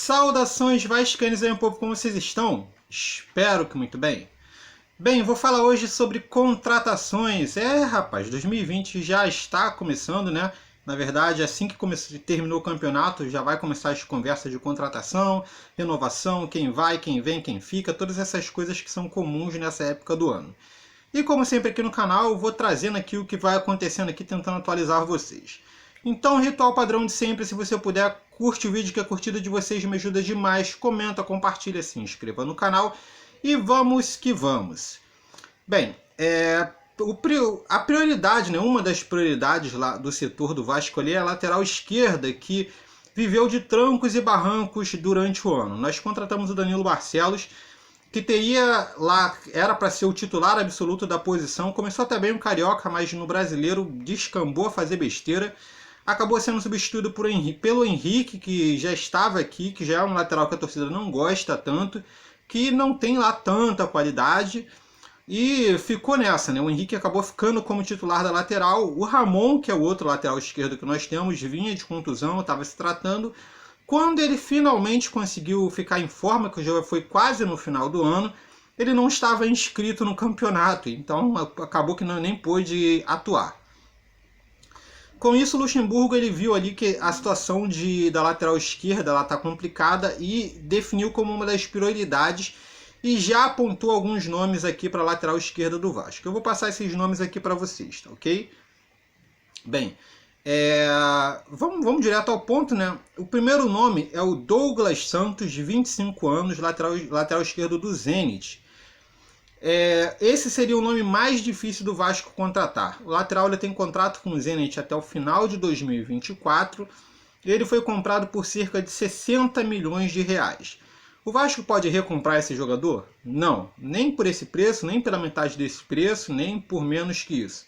Saudações vascaínos aí, um povo, como vocês estão? Espero que muito bem. Bem, vou falar hoje sobre contratações. Rapaz, 2020 já está começando, né? Na verdade, assim que terminou o campeonato, já vai começar as conversas de contratação, renovação, quem vai, quem vem, quem fica, todas essas coisas que são comuns nessa época do ano. E como sempre aqui no canal, eu vou trazendo aqui o que vai acontecendo aqui, tentando atualizar vocês. Então, ritual padrão de sempre, se você puder, curte o vídeo, que a curtida de vocês me ajuda demais. Comenta, compartilha, se inscreva no canal e vamos que vamos. Bem, a prioridade, né, uma das prioridades lá do setor do Vasco ali é a lateral esquerda, que viveu de trancos e barrancos durante o ano. Nós contratamos o Danilo Barcelos, que teria lá, era para ser o titular absoluto da posição. Começou até bem o Carioca, mas no Brasileiro descambou a fazer besteira. Acabou sendo substituído pelo Henrique, que já estava aqui, que já é um lateral que a torcida não gosta tanto, que não tem lá tanta qualidade, e ficou nessa, né? O Henrique acabou ficando como titular da lateral. O Ramon, que é o outro lateral esquerdo que nós temos, vinha de contusão, estava se tratando. Quando ele finalmente conseguiu ficar em forma, que já foi quase no final do ano, ele não estava inscrito no campeonato, então acabou que nem pôde atuar. Com isso, o Luxemburgo ele viu ali que a situação da lateral esquerda está complicada e definiu como uma das prioridades e já apontou alguns nomes aqui para a lateral esquerda do Vasco. Eu vou passar esses nomes aqui para vocês, tá ok? Bem, vamos direto ao ponto, né? O primeiro nome é o Douglas Santos, de 25 anos, lateral esquerdo do Zenit. Esse seria o nome mais difícil do Vasco contratar. O lateral ele tem contrato com o Zenit até o final de 2024. Ele foi comprado por cerca de 60 milhões de reais. O Vasco pode recomprar esse jogador? Não, nem por esse preço, nem pela metade desse preço, nem por menos que isso.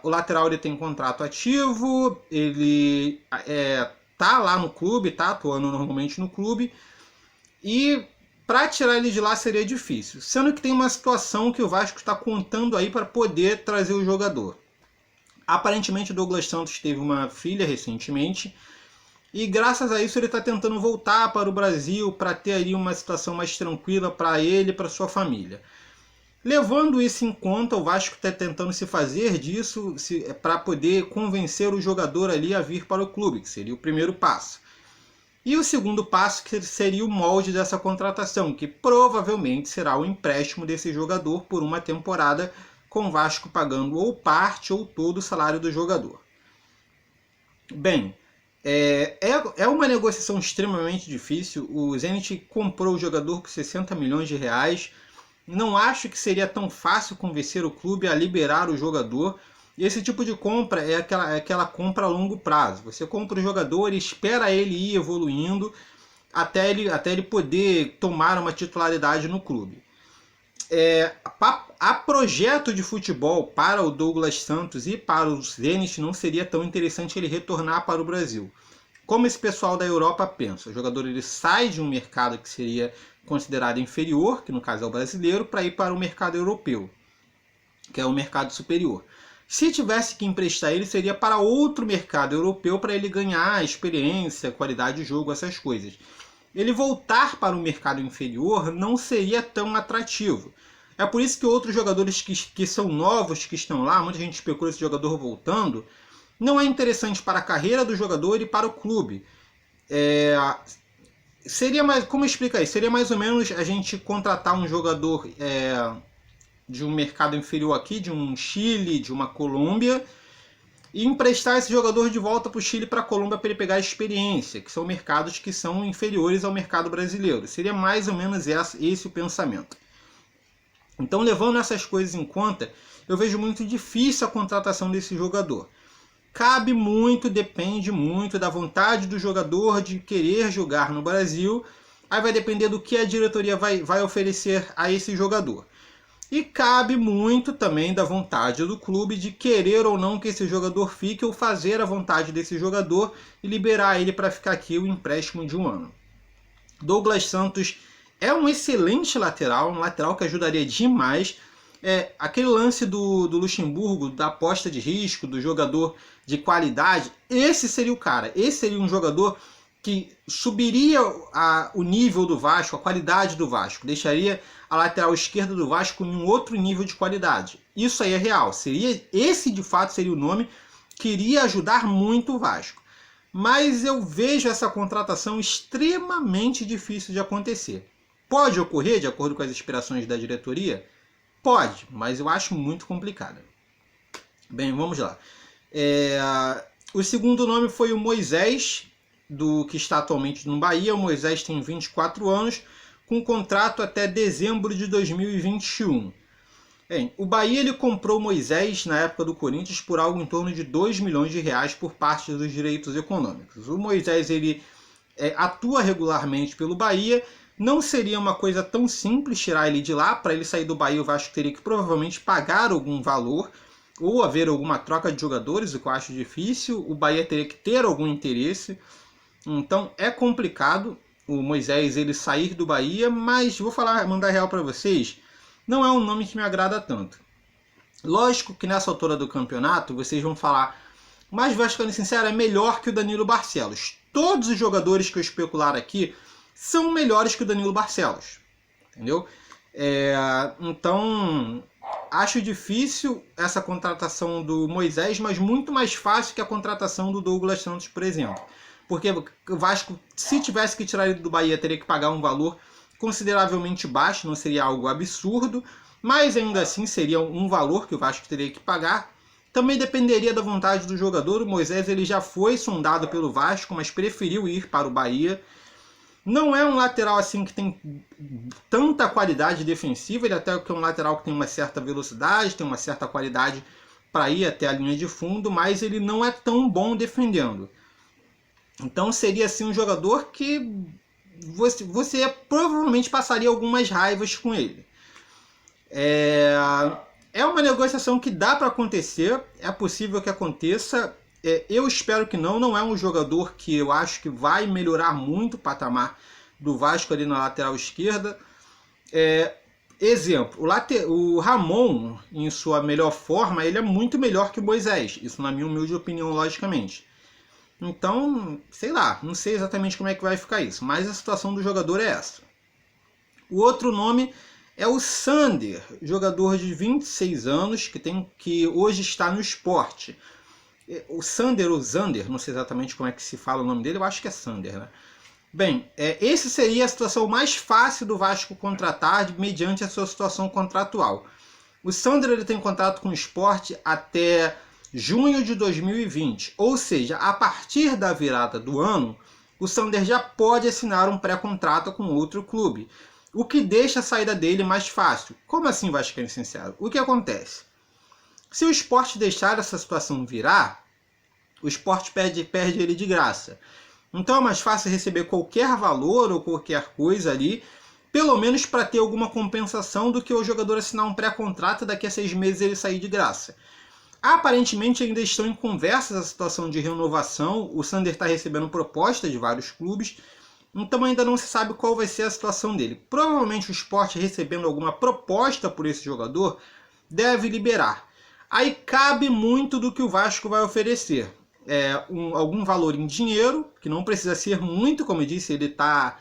O lateral ele tem contrato ativo, ele tá lá no clube, tá atuando normalmente no clube, e para tirar ele de lá seria difícil, sendo que tem uma situação que o Vasco está contando aí para poder trazer o jogador. Aparentemente o Douglas Santos teve uma filha recentemente, e graças a isso ele está tentando voltar para o Brasil para ter ali uma situação mais tranquila para ele e para sua família. Levando isso em conta, o Vasco está tentando se fazer disso para poder convencer o jogador ali a vir para o clube, que seria o primeiro passo. E o segundo passo, que seria o molde dessa contratação, que provavelmente será o empréstimo desse jogador por uma temporada, com o Vasco pagando ou parte ou todo o salário do jogador. Bem, é uma negociação extremamente difícil. O Zenit comprou o jogador por 60 milhões de reais. Não acho que seria tão fácil convencer o clube a liberar o jogador. E esse tipo de compra é aquela compra a longo prazo. Você compra o jogador e espera ele ir evoluindo até ele poder tomar uma titularidade no clube. A projeto de futebol para o Douglas Santos e para o Zenit não seria tão interessante ele retornar para o Brasil. Como esse pessoal da Europa pensa, o jogador ele sai de um mercado que seria considerado inferior, que no caso é o brasileiro, para ir para o mercado europeu, que é o mercado superior. Se tivesse que emprestar ele, seria para outro mercado europeu para ele ganhar experiência, qualidade de jogo, essas coisas. Ele voltar para o mercado inferior não seria tão atrativo. É por isso que outros jogadores que são novos, que estão lá, muita gente especula esse jogador voltando, não é interessante para a carreira do jogador e para o clube. Seria mais, como explica aí? Seria mais ou menos a gente contratar um jogador de um mercado inferior aqui, de um Chile, de uma Colômbia, e emprestar esse jogador de volta para o Chile e para a Colômbia para ele pegar a experiência, que são mercados que são inferiores ao mercado brasileiro. Seria mais ou menos esse o pensamento. Então, levando essas coisas em conta, eu vejo muito difícil a contratação desse jogador. Cabe muito, depende muito da vontade do jogador de querer jogar no Brasil. Aí vai depender do que a diretoria vai oferecer a esse jogador. E cabe muito também da vontade do clube de querer ou não que esse jogador fique, ou fazer a vontade desse jogador e liberar ele para ficar aqui o empréstimo de um ano. Douglas Santos é um excelente lateral, um lateral que ajudaria demais. Aquele lance do Luxemburgo, da aposta de risco, do jogador de qualidade, esse seria o cara. Esse seria um jogador que subiria o nível do Vasco, a qualidade do Vasco, deixaria a lateral esquerda do Vasco em um outro nível de qualidade. Isso aí é real. Esse de fato seria o nome que iria ajudar muito o Vasco. Mas eu vejo essa contratação extremamente difícil de acontecer. Pode ocorrer, de acordo com as aspirações da diretoria? Pode, mas eu acho muito complicado. Bem, vamos lá. O segundo nome foi o Moisés, que está atualmente no Bahia. O Moisés tem 24 anos, com contrato até dezembro de 2021. Bem, o Bahia ele comprou o Moisés na época do Corinthians por algo em torno de 2 milhões de reais por parte dos direitos econômicos. O Moisés ele atua regularmente pelo Bahia. Não seria uma coisa tão simples tirar ele de lá. Para ele sair do Bahia, o Vasco teria que provavelmente pagar algum valor ou haver alguma troca de jogadores, o que eu acho difícil. O Bahia teria que ter algum interesse. Então é complicado o Moisés ele sair do Bahia, mas vou mandar real para vocês, não é um nome que me agrada tanto. Lógico que nessa altura do campeonato vocês vão falar, mas Vasco, sincero, é melhor que o Danilo Barcelos. Todos os jogadores que eu especular aqui são melhores que o Danilo Barcelos, entendeu? Então acho difícil essa contratação do Moisés, mas muito mais fácil que a contratação do Douglas Santos, por exemplo. Porque o Vasco, se tivesse que tirar ele do Bahia, teria que pagar um valor consideravelmente baixo, não seria algo absurdo, mas ainda assim seria um valor que o Vasco teria que pagar. Também dependeria da vontade do jogador. O Moisés ele já foi sondado pelo Vasco, mas preferiu ir para o Bahia. Não é um lateral assim que tem tanta qualidade defensiva, ele até que é um lateral que tem uma certa velocidade, tem uma certa qualidade para ir até a linha de fundo, mas ele não é tão bom defendendo. Então seria assim um jogador que você provavelmente passaria algumas raivas com ele. É uma negociação que dá para acontecer, é possível que aconteça. Eu espero que não é um jogador que eu acho que vai melhorar muito o patamar do Vasco ali na lateral esquerda. Exemplo, o Ramon, em sua melhor forma, ele é muito melhor que o Moisés. Isso na minha humilde opinião, logicamente. Então, sei lá, não sei exatamente como é que vai ficar isso, mas a situação do jogador é essa. O outro nome é o Sander, jogador de 26 anos, que hoje está no Sport. O Sander ou Zander, não sei exatamente como é que se fala o nome dele, eu acho que é Sander, né? Bem, esse seria a situação mais fácil do Vasco contratar mediante a sua situação contratual. O Sander ele tem contrato com o Sport até junho de 2020, ou seja, a partir da virada do ano, o Sander já pode assinar um pré-contrato com outro clube, o que deixa a saída dele mais fácil. Como assim, Vascaíno Sincero? O que acontece? Se o Sport deixar essa situação virar, o Sport perde ele de graça. Então é mais fácil receber qualquer valor ou qualquer coisa ali, pelo menos para ter alguma compensação, do que o jogador assinar um pré-contrato e daqui a 6 meses ele sair de graça. Aparentemente ainda estão em conversas a situação de renovação. O Sander está recebendo proposta de vários clubes, então ainda não se sabe qual vai ser a situação dele. Provavelmente o Sport, recebendo alguma proposta por esse jogador, deve liberar. Aí cabe muito do que o Vasco vai oferecer. Algum valor em dinheiro, que não precisa ser muito, como eu disse, ele está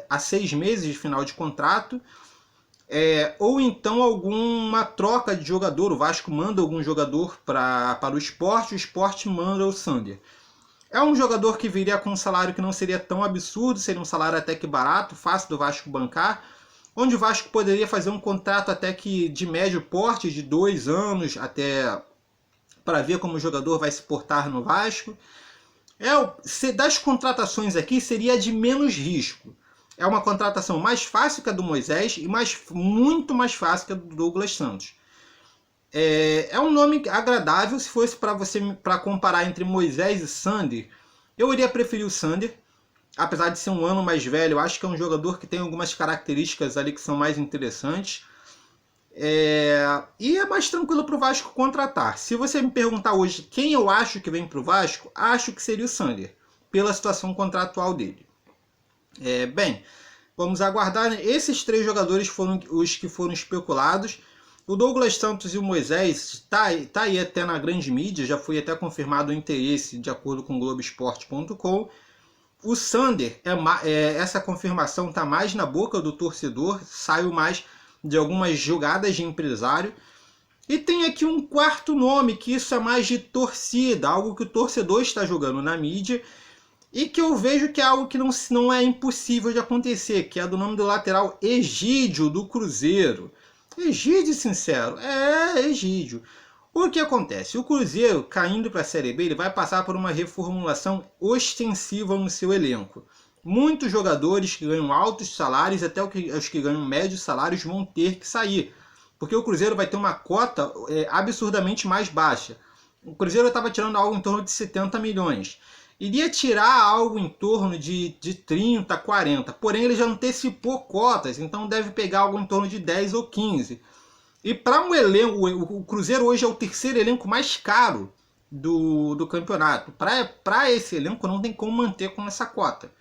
há 6 meses de final de contrato. Ou então alguma troca de jogador. O Vasco manda algum jogador para o Sport manda o Sander. É um jogador que viria com um salário que não seria tão absurdo, seria um salário até que barato, fácil do Vasco bancar, onde o Vasco poderia fazer um contrato até que de médio porte, de 2 anos, até para ver como o jogador vai se portar no Vasco. Das contratações aqui, seria de menos risco. É uma contratação mais fácil que a do Moisés e muito mais fácil que a do Douglas Santos. É um nome agradável. Se fosse para comparar entre Moisés e Sander, eu iria preferir o Sander. Apesar de ser um ano mais velho, eu acho que é um jogador que tem algumas características ali que são mais interessantes. E é mais tranquilo para o Vasco contratar. Se você me perguntar hoje quem eu acho que vem para o Vasco, acho que seria o Sander, pela situação contratual dele. Bem, vamos aguardar. Esses 3 jogadores foram os que foram especulados. O Douglas Santos e o Moisés tá aí até na grande mídia, já foi até confirmado o interesse de acordo com o Globoesporte.com. O Sander, essa confirmação está mais na boca do torcedor, saiu mais de algumas jogadas de empresário. E tem aqui um quarto nome, que isso é mais de torcida, algo que o torcedor está jogando na mídia e que eu vejo que é algo que não é impossível de acontecer, que é do nome do lateral Egídio, do Cruzeiro. Egídio, sincero, Egídio. O que acontece? O Cruzeiro, caindo para a Série B, ele vai passar por uma reformulação ostensiva no seu elenco. Muitos jogadores que ganham altos salários, até os que ganham médios salários, vão ter que sair. Porque o Cruzeiro vai ter uma cota absurdamente mais baixa. O Cruzeiro estava tirando algo em torno de 70 milhões. Iria tirar algo em torno de 30, 40. Porém, ele já antecipou cotas, então deve pegar algo em torno de 10 ou 15. E para um elenco, o Cruzeiro hoje é o terceiro elenco mais caro do campeonato. Para esse elenco não tem como manter com essa cota.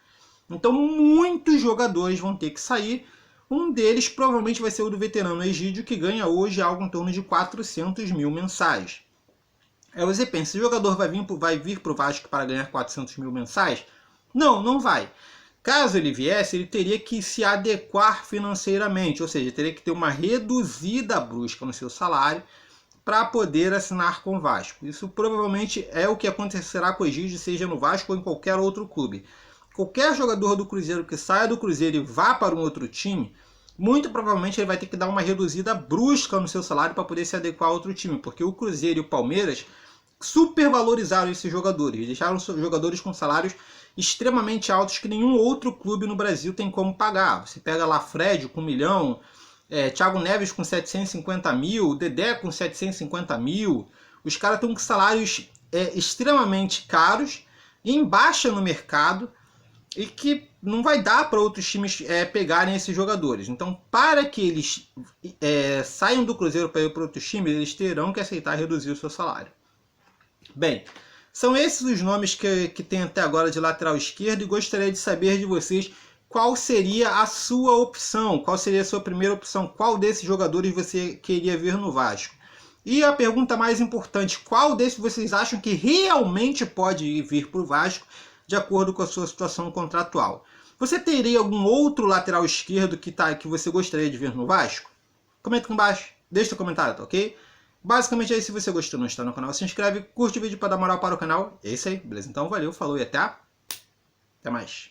Então muitos jogadores vão ter que sair. Um deles provavelmente vai ser o do veterano Egídio, que ganha hoje algo em torno de 400 mil mensais. Aí você pensa, esse jogador vai vir para o Vasco para ganhar 400 mil mensais? Não, não vai. Caso ele viesse, ele teria que se adequar financeiramente, ou seja, teria que ter uma reduzida brusca no seu salário para poder assinar com o Vasco. Isso provavelmente é o que acontecerá com o Egídio, seja no Vasco ou em qualquer outro clube. Qualquer jogador do Cruzeiro que saia do Cruzeiro e vá para um outro time, muito provavelmente ele vai ter que dar uma reduzida brusca no seu salário para poder se adequar a outro time, porque o Cruzeiro e o Palmeiras supervalorizaram esses jogadores, deixaram os jogadores com salários extremamente altos que nenhum outro clube no Brasil tem como pagar. Você pega lá Fred com 1 milhão, Thiago Neves com 750 mil, Dedé com 750 mil. Os caras estão com salários extremamente caros, em baixa no mercado, e que não vai dar para outros times pegarem esses jogadores. Então, para que eles saiam do Cruzeiro para ir para outros times, eles terão que aceitar reduzir o seu salário. Bem, são esses os nomes que tem até agora de lateral esquerdo, e gostaria de saber de vocês qual seria a sua opção, qual seria a sua primeira opção, qual desses jogadores você queria ver no Vasco. E a pergunta mais importante, qual desses vocês acham que realmente pode vir para o Vasco de acordo com a sua situação contratual? Você teria algum outro lateral esquerdo que você gostaria de ver no Vasco? Comenta aqui embaixo, deixa o comentário, tá ok? Basicamente é isso. Se você gostou e não está no canal, se inscreve, curte o vídeo para dar moral para o canal. É isso aí, beleza? Então valeu, falou e até mais.